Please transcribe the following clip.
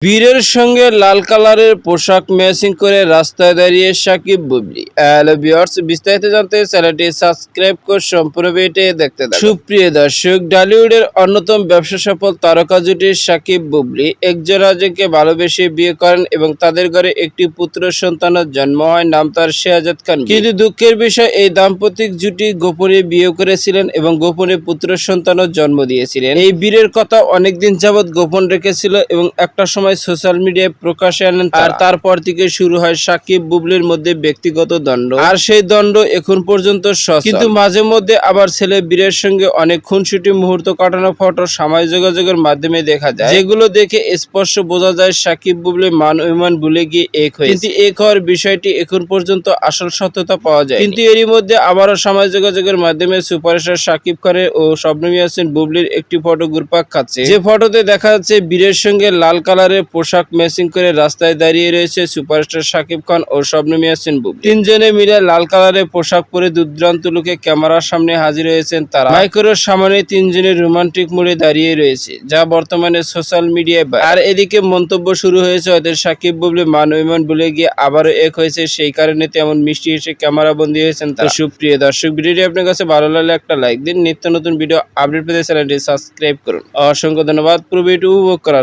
বীরের সঙ্গে লাল কালারের পোশাক ম্যাচিং করে রাস্তায় দাঁড়িয়ে সাকিব বুবলি। হ্যালো ভিউয়ার্স, বিস্তারিত জানতে চ্যানেলটি সাবস্ক্রাইব করে সম্পূর্ণ ভিডিওটি দেখতে থাকুন। সুপ্রিয় দর্শক, টলিউডের অন্যতম ব্যবসা সফল তারকা জুটি সাকিব বুবলি একজন আরেকজনকে ভালোবেসে বিয়ে করেন এবং তাদের ঘরে একটি পুত্র সন্তানের জন্ম হয়, নাম তার শেহজাদ খান। কিন্তু দুঃখের বিষয়, এই দাম্পতিক জুটি গোপনে বিয়ে করেছিলেন এবং গোপনে পুত্র সন্তানের জন্ম দিয়েছিলেন। এই বীরের কথা অনেকদিন যাবৎ গোপন রেখেছিল এবং একটা সময় সোশ্যাল মিডিয়ায় প্রকাশে আনেন, আর তারপর থেকে শুরু হয় সাকিব বুবলির মধ্যে ব্যক্তিগত দ্বন্দ্ব। আর সেই দ্বন্দ্ব এখন পর্যন্ত সচল। কিন্তু মাঝে মধ্যে আবার ছেলে বীরের সঙ্গে অনেক খুনসুটি মুহূর্ত কাটানো ফটো সামাজিক যোগাযোগের মাধ্যমে দেখা যায়, যেগুলো দেখে স্পষ্ট বোঝা যায় সাকিব বুবলি মান অভিমান ভুলে গিয়ে এক হয়েছে। কিন্তু এক হওয়ার বিষয়টি এখন পর্যন্ত আসল সত্যতা পাওয়া যায়। কিন্তু এরই মধ্যে আবারও সামাজিক যোগাযোগের মাধ্যমে সুপারস্টার সাকিব খানের ও শবনম ইয়াসমিন বুবলির একটি ফটো ঘুরপাক খাচ্ছে, যে ফটোতে দেখা যাচ্ছে বীরের সঙ্গে লাল কালারের পোশাক ম্যাচিং করে রাস্তায় দাঁড়িয়ে রয়েছে সুপারস্টার সাকিব খান ও শবনম ইয়াসমিন বুবলি। তিনজনে মিলে লাল কালারের পোশাক পরে দুর্দান্ত লুকে ক্যামেরার সামনে হাজির হয়েছেন তারা। মাইক্রোর সামনে তিনজনের রোমান্টিক মোড়ে দাঁড়িয়ে রয়েছে, যা বর্তমানে সোশ্যাল মিডিয়ায়। আর এদিকে মন্তব্য শুরু হয়েছে ওদের সাকিব বুবলি মান অভিমান ভুলে গিয়ে আবারও এক হয়েছে, সেই কারণে তেমন মিষ্টি এসে ক্যামেরা বন্দী হয়েছেন তারা। সুপ্রিয় দর্শক, ভিডিওটি আপনার কাছে ভালো লাগলে একটা লাইক দিন। নিত্য নতুন ভিডিও আপডেট পেতে চ্যানেলটি সাবস্ক্রাইব করুন। অসংখ্য ধন্যবাদ পুরো ভিডিওটি উপভোগ করার